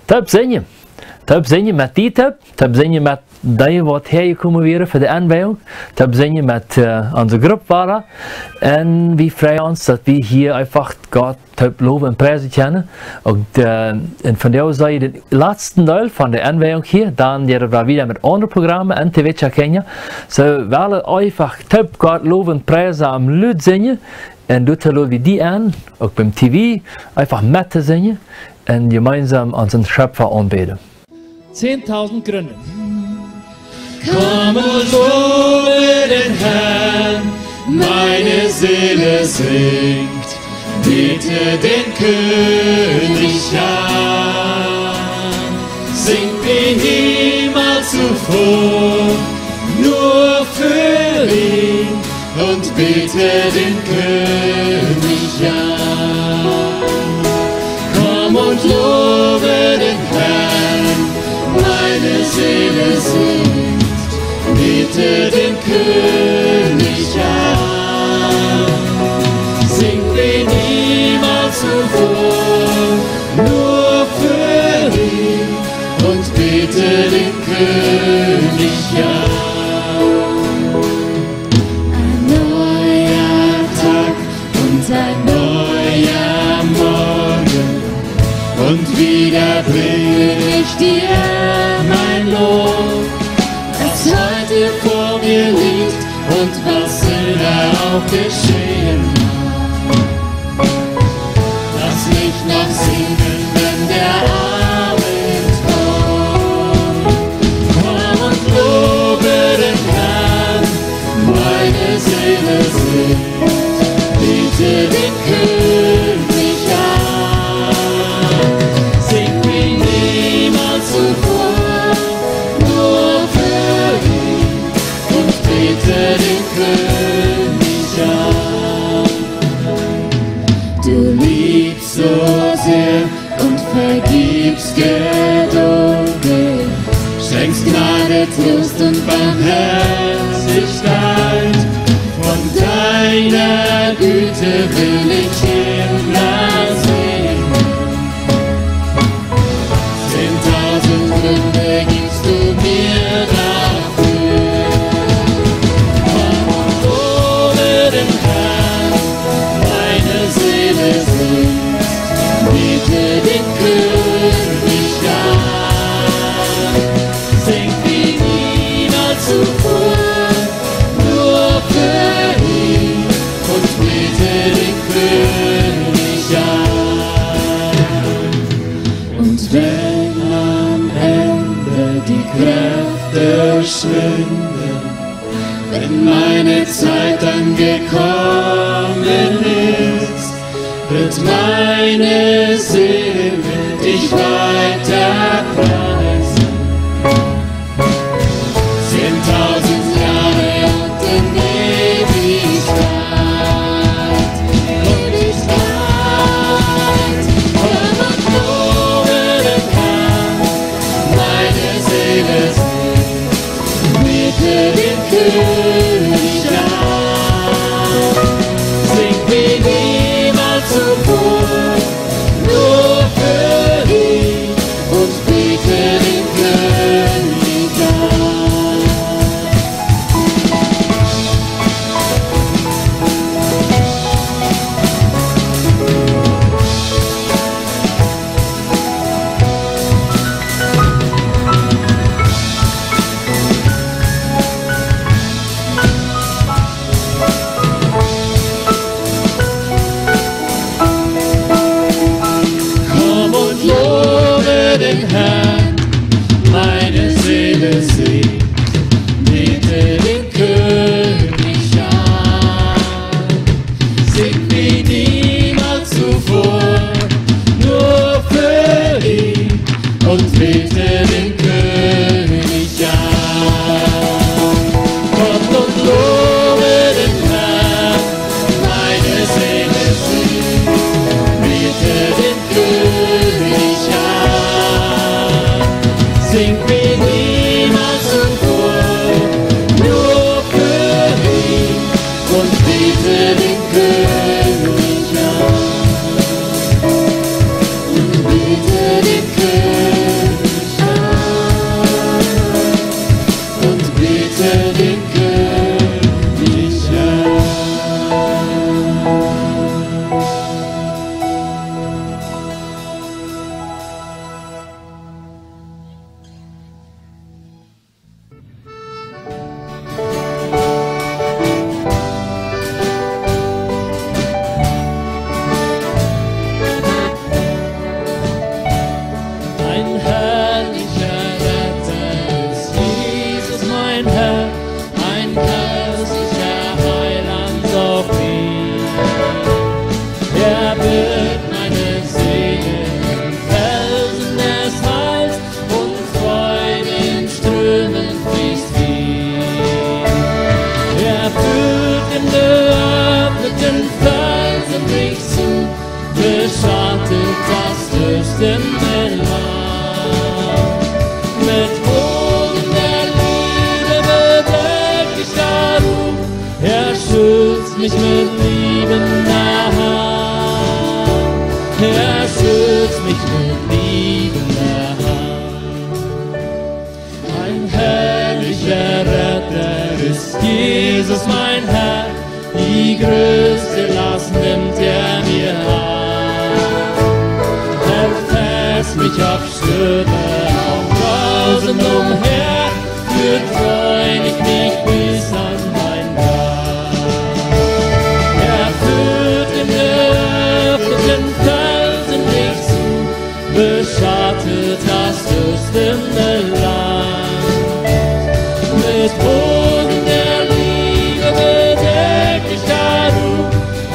Top zingen. Top zingen met die top. Top zingen met die wat hergekomen weer voor de aanbijding. Top zingen met onze groep waren. En we vrij ons dat we hier einfach God top loven en prijzen kennen. Ook en van jou zou je de laatste deel van de aanbijding hier. Dan deden we weer met andere programma's en TV Kenya. Zo willen einfach top God loven en prijzen am luid zingen. En doet we die aan, ook beim TV, einfach met te zingen. En gemeinsam unseren Schöpfer anbeten. 10.000 Gründe. Komm und lobe den Herrn, meine Seele singt, bete den König an. Singt wie niemals zuvor, nur für ihn und bete den König an. Komm und lobe den Herrn, meine Seele singt, bete den König an. Singt wie niemals zuvor, nur für ihn und bete den König an. Ein neuer Tag und ein neuer Morgen, und wieder bringe ich dir mein Lob, das heute vor mir liegt und was immer auch geschehen mag. Lass mich noch singen, wenn der Abend kommt. Komm und lobe den Herrn, meine Seele singt, biete den König an. Sing wie niemals zuvor, nur für ihn und bete den König an. Du liebst so sehr und vergibst geduldig, schenkst Gnade, Trost und Barmherzigkeit. Von deiner Güte will ich immer singen. 10.000 Gründe gibst du mir dafür. Komm und lobe den Herrn, meine Seele singt, biete den König an. Sing wie niemals zuvor, nur für ihn und biete den König an. Und wenn am Ende die Kräfte schwinden, wenn meine Zeit angekommen ist, wird meine Seele dich weiter preisen. 10.000 Jahre und in Ewigkeit. Komm und lobe den Herrn, meine Seele singt, bete den König an. Sing wie niemals zuvor, nur für ihn und bete den König an. Komm und lobe den Herrn, meine Seele singt, bete den König an. Sing wie niemals zuvor, nur für ihn und bete den König an. Kommt und lobe den Herrn, meine Seele singt, bete den König an. Sing wie niemals zuvor, nur für ihn und bete den König an. Und bete den König mich mit liebender Hand. Er schützt mich mit liebender Hand. Ein herrlicher Retter ist Jesus, mein Herr. Die größte Last nimmt er mir ab. Er fässt mich auf Stürme, auf Tausend umher, führt freudig mich bis an mein Grab. Er führt in geöffneten Felsenweg zu, beschattet das dürstende Land. Mit Bogen der Liebe bedeck ich darum,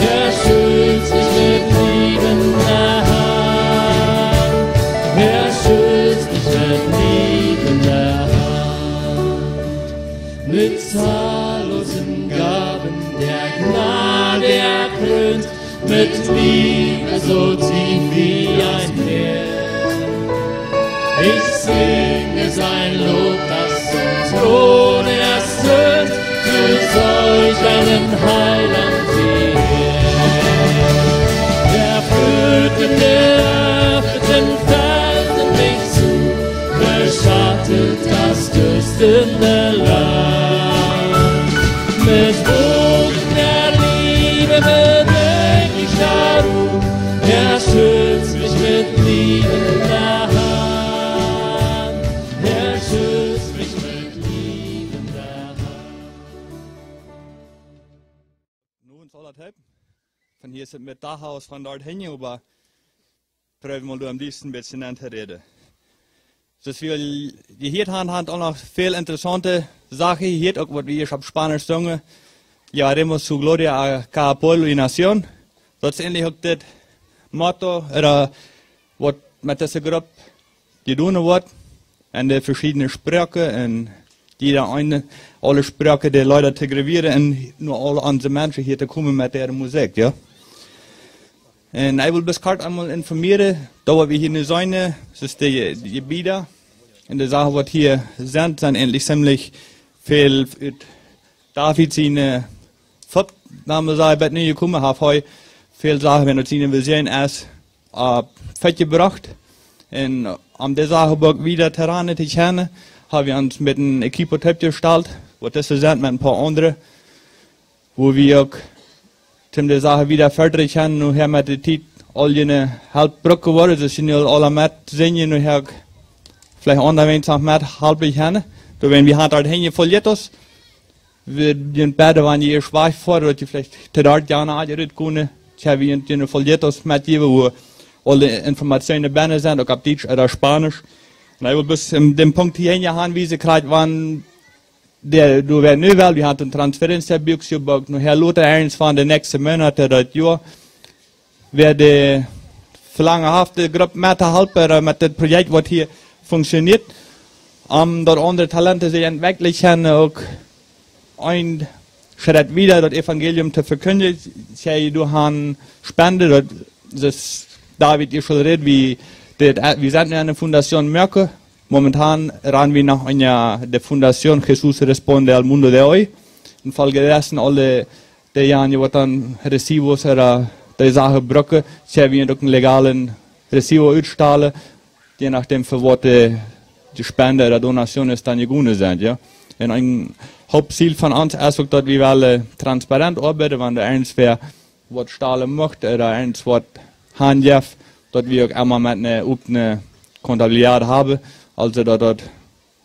er schützt mich mit liebender Hand. Er schützt mich mit liebender Hand. Mit zahllosen Gaben der Gnade erkrönt, mit Liebe so tief wie ein Meer. Ich singe sein Lob, das zum Thron erst tönt, für solch einen Heiland wie er führt mit geöffneten Felsenweg zu, beschattet das dürstende Land. Mit Bogen der Liebe bedeck ich darum, er schützt mich mit liebender Hand. Er schützt mich mit liebender Hand. Nun soll das helfen. Von hier sind wir Dachhaus von dort hin, aber prüfen wir am liebsten ein bisschen an der Rede. Das wir hier haben auch noch viel interessante Sachen. Hier auch, was wir hier auf Spanisch singen. Llevaremos su gloria a cada pueblo y nación. Das ist ähnlich auch das Motto, oder was mit dieser Gruppe getan wird. Und die verschiedenen Sprachen, und jeder eine, alle Sprachen der Leute integrieren, und nur alle andere Menschen hier zu kommen mit der Musik, ja. Und ich will bis kurz einmal informieren, da wir hier nicht sein, das ist die Gebiete. Und die Sachen, was hier sind endlich ziemlich viel David seine Name sei, wird nicht gekommen, habe heute viele Sachen, wenn wir sehen, erst fett gebracht. Und um die Sache wieder Terrain zu kennen, haben wir uns mit einem Equipo-Typ gestaltet, wo das sind mit ein paar anderen, wo wir auch die Sache wieder fertig haben, nur hier mit der Zeit all eine Halbbrücke geworden, das sind ja alle mit sehen, nur hier vielleicht anderweitig auch mit halbig haben. Da wenn wir halt hängen verliert uns, wir den beide waren hier schwach vor, oder die vielleicht dort ja noch angerührt können, ich habe wir verliert uns mit hier, wo alle Informationen dabei sind, auch auf Deutsch oder Spanisch. Und ich will bis dem Punkt hier haben, wie sie gerade waren, der, du wirst nicht weil wir hatten Transferenz der Büchse, nur Herr Lothar eins von den nächsten Monaten, das Jahr, werde verlangenhafte Gruppe mithelfen, mit dem Projekt, was hier funktioniert. Dort andere Talente sich entwickeln, auch ein Schritt wieder, das Evangelium zu verkündigen. Du hast Spende, das ist David ihr schon redet, wir sind in einer Fundation Merke. Momentan ran wir nach einer der Fundation Jesus Responde al Mundo de Hoy. In Folge dessen alle die Jahre, die dann Recibos oder die Sache brücken, sie wir einen legalen Recibo ausstellen, je nachdem für was die Spende oder Donation ist dann gegangen sind, ja. Und ein Hauptziel von uns ist auch, dass wir alle transparent arbeiten, wenn der eins wer was stahlen möchte oder eins was handjeft, dass wir auch einmal mit einer offenen Kontabilität haben. Also, dass dort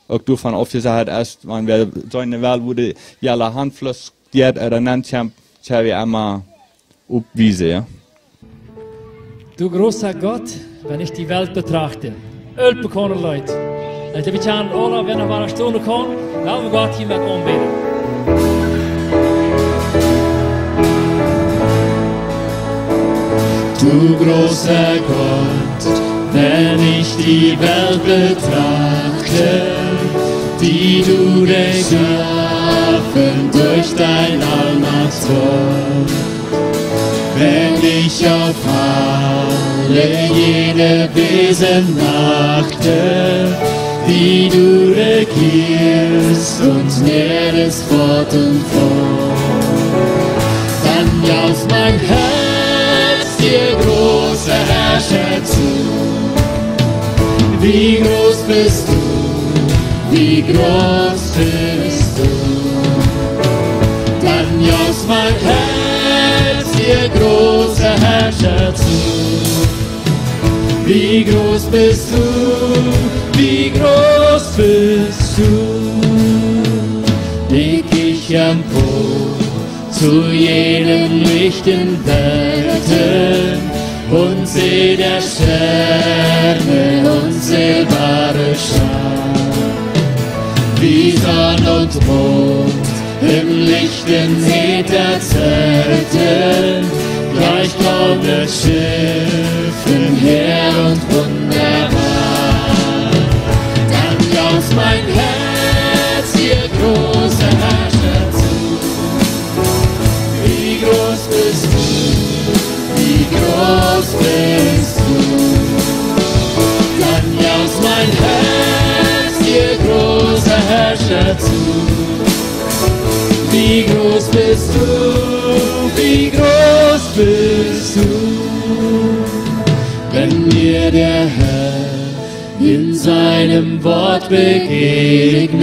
auch du von Aufsicht erst, wenn wir so eine Wahl wurde, ja, la Handfluss, die hat er nennt, haben wir einmal abwiesen, ja. Du großer Gott, wenn ich die Welt betrachte, ölbekommene Leute, ich habe an alle, wenn er eine Stunde kommt, lassen wir Gott hier mit anbeten. Du großer Gott, wenn ich die Welt betrachte, die du geschaffen durch dein Allmachtswort, wenn ich auf alle jene Wesen achte, die du regierst und nährst fort und fort, dann mein Herz dir, großer Herrscher, zu. Wie groß bist du, wie groß bist du. Dann jauchzt mein Herz dir, großer Herrscher, zu. Wie groß bist du, wie groß bist du. Blick ich empor zu jenen lichten Welten und seh der Sterne unzählbare Schar. Wie Sonn und Mond im lichten Äther zerrten, gleich taubes Schiffen her und wunderbar. Dann jauchzt mein Herz, ihr großer Herrscher, zu. Wie groß bist du, wie groß bist du. Dann jauchzt mein Herz, ihr großer Herrscher, zu. Wie groß bist du, wie groß bist du. Wenn mir der Herr in seinem Wort begegnet,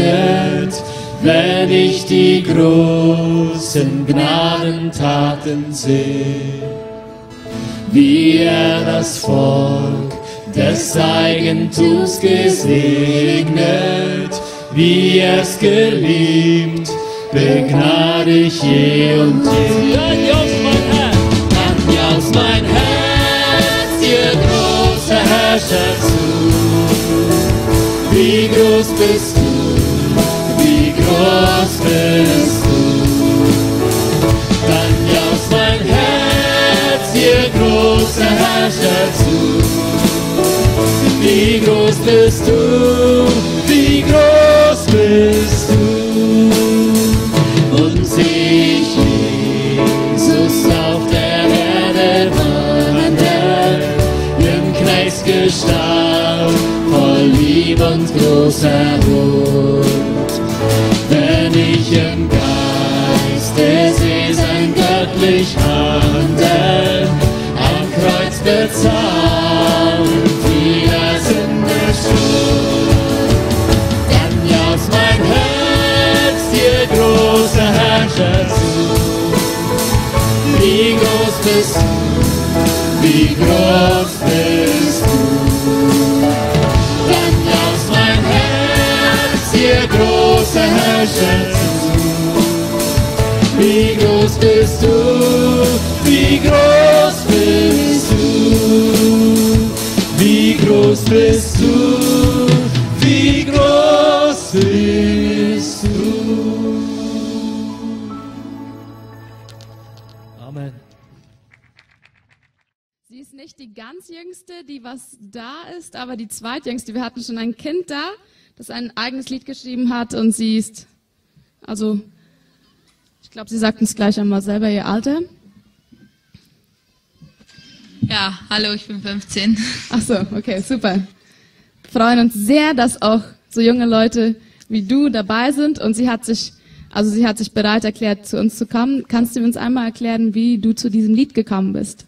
wenn ich die großen Gnadentaten sehe, wie er das Volk des Eigentums gesegnet, wie er's geliebt, begnadig je und je. Dann jauchzt mein Herz, ihr großer Herrscher, zu. Wie groß bist du, wie groß bist du. Dann jauchzt mein Herz, ihr großer Herrscher, zu. Wie groß bist du, wie groß bist du. Und seh ich Jesus auf der Erde wandern, im Knechtsgestalt, voll Lieb und großer Huld. Wenn ich im Geiste seh sein göttlich Handeln, am Kreuz bezahlt, wieder Sünde Schuld. Dann jauchzt mein Herz, dir großer Herrscher, zu. Wie groß bist du, wie groß bist du. Dann jauchzt mein Herz, dir großer Herrscher, zu. Wie groß bist du, wie groß bist du. Wie groß bist du, wie groß bist du. Amen. Sie ist nicht die ganz jüngste, die was da ist, aber die zweitjüngste. Wir hatten schon ein Kind da, das ein eigenes Lied geschrieben hat, und sie ist, also, ich glaube, sie sagt uns gleich einmal selber ihr Alter. Ja, hallo, ich bin 15. Ach so, okay, super. Wir freuen uns sehr, dass auch so junge Leute wie du dabei sind, und sie hat sich bereit erklärt, zu uns zu kommen. Kannst du uns einmal erklären, wie du zu diesem Lied gekommen bist?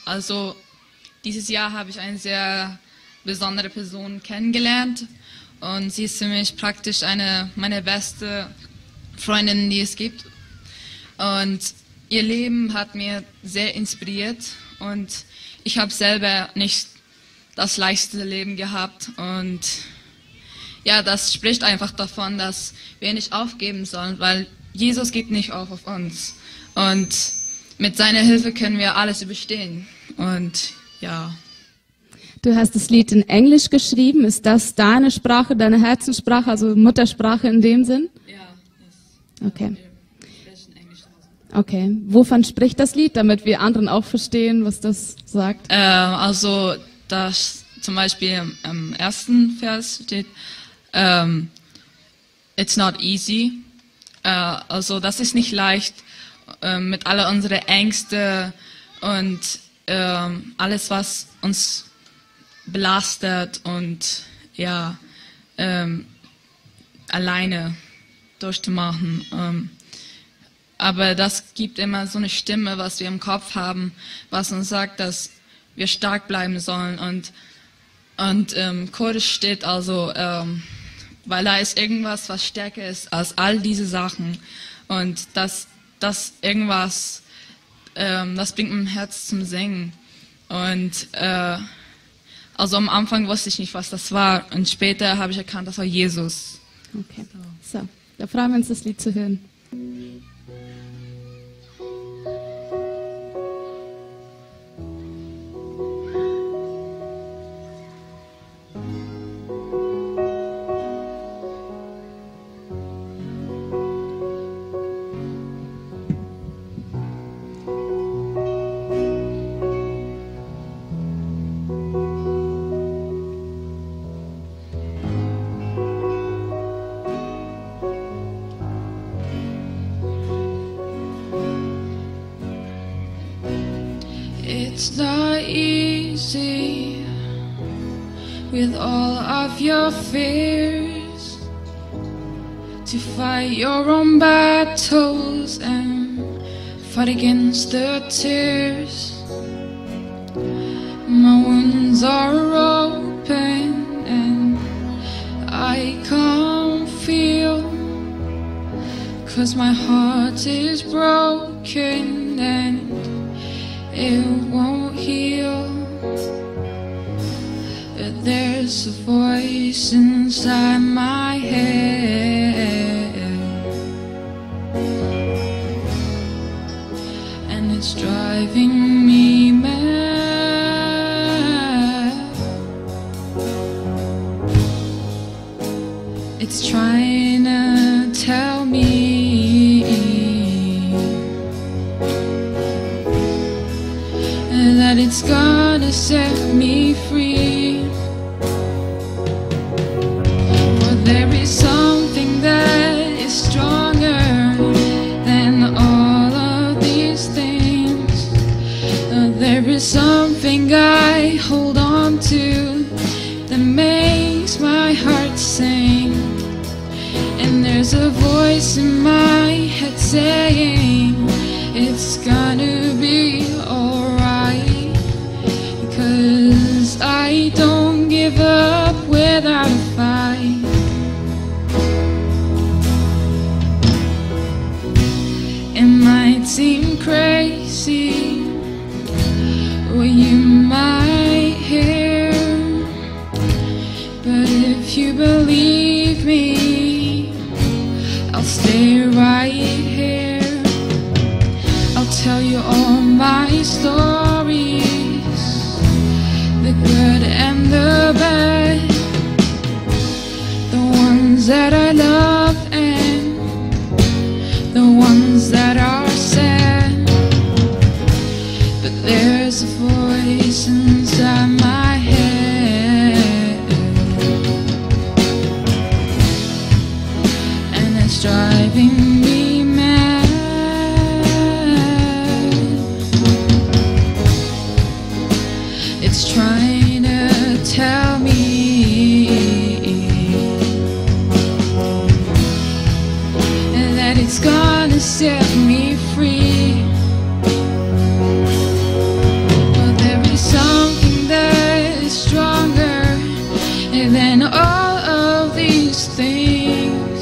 Also, dieses Jahr habe ich eine sehr besondere Person kennengelernt, und sie ist für mich praktisch eine meiner beste Freundinnen, die es gibt. Und ihr Leben hat mir sehr inspiriert, und ich habe selber nicht das leichteste Leben gehabt, und ja, das spricht einfach davon, dass wir nicht aufgeben sollen, weil Jesus gibt nicht auf uns, und mit seiner Hilfe können wir alles überstehen, und ja. Du hast das Lied in Englisch geschrieben. Ist das deine Sprache, deine Herzenssprache, also Muttersprache in dem Sinn? Ja. Okay. Okay. Wovon spricht das Lied, damit wir anderen auch verstehen, was das sagt? Also, das zum Beispiel im ersten Vers steht, it's not easy. Also, das ist nicht leicht, mit all unseren Ängsten und alles, was uns belastet und ja, alleine durchzumachen. Aber das gibt immer so eine Stimme, was wir im Kopf haben, was uns sagt, dass wir stark bleiben sollen. Und Kurdisch steht also, weil da ist irgendwas, was stärker ist als all diese Sachen. Und das irgendwas, das bringt mein Herz zum Singen. Und also am Anfang wusste ich nicht, was das war. Und später habe ich erkannt, das war Jesus. Okay, so, da freuen wir uns, das Lied zu hören. It's not easy with all of your fears to fight your own battles and fight against the tears. My wounds are open and I can't feel, 'cause my heart is broken and it won't heal. There's a voice inside my head, and it's driving me mad. It's trying to tell me that it's gonna set me free. But there is something that is stronger than all of these things. There is something I hold on to that makes my heart sing. And there's a voice in my head saying it's gonna be alright, 'cause I don't give up without a fight. It might seem crazy what you might hear, but if you believe me, I'll stay right here. I'll tell you all my stories, the good and the bad, the ones that I love and the ones that are sad. But there's a voice inside my head, and it's driving me mad. It's trying to tell me that it's gonna set me free. But there is something that is stronger than all of these things.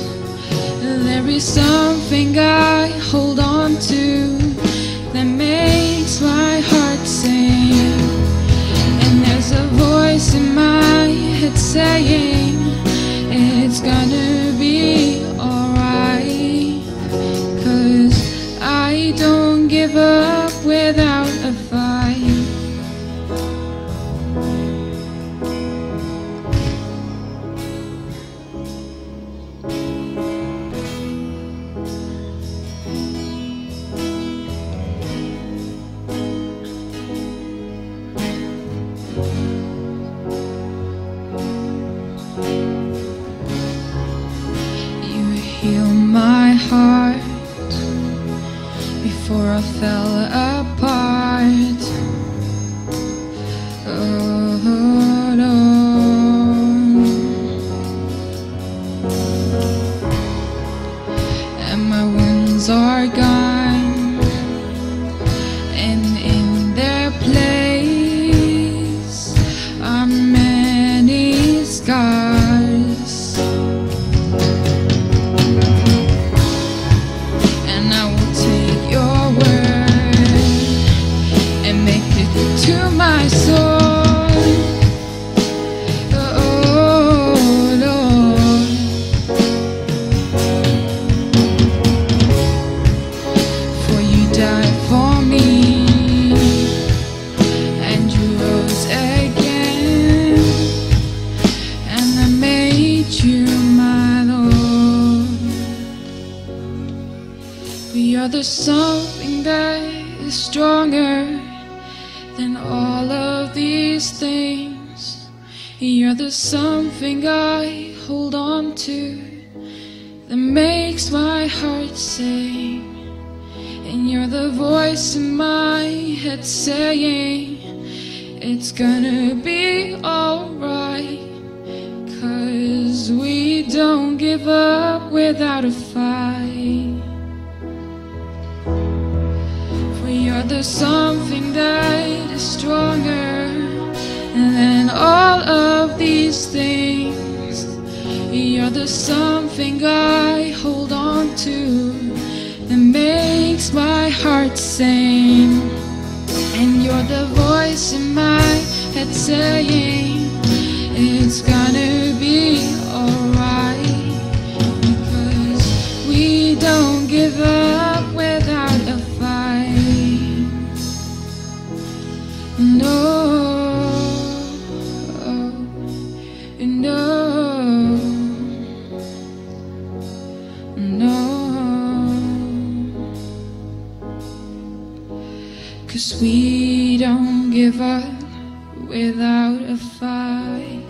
There is something I hold on to that makes my heart sing. And there's a voice in my head saying it's gonna be alright, 'cause I don't give up without a fight. You heal my heart before I fell apart. Oh, no. And my wounds are gone. scars. And I will take your word and make it to my soul. There's something that is stronger than all of these things. You're the something I hold on to that makes my heart sing. And you're the voice in my head saying it's gonna be alright, 'cause we don't give up without a fight. You're the something that is stronger than all of these things. You're the something I hold on to that makes my heart sing. And you're the voice in my head saying it's gonna be alright, because we don't give up without a fight. No, no, no, 'cause we don't give up without a fight.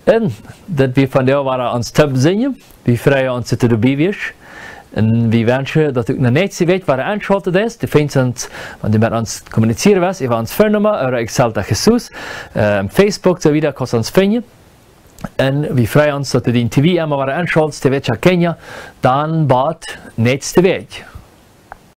En dat we vandaag waren ons te zingen, we vrijen ons het erbij weer. En we wensen dat u nog niet weet waar aangeschaltet is. De vrienden, want die met ons communiceren was, even ons voornummer, oder Exalta Jesus. Facebook, zo wieder, kost ons vinden. En we vrijen ons dat u die TV immer waar aanschaltet, die weet je Kenia, dan baat nächste week.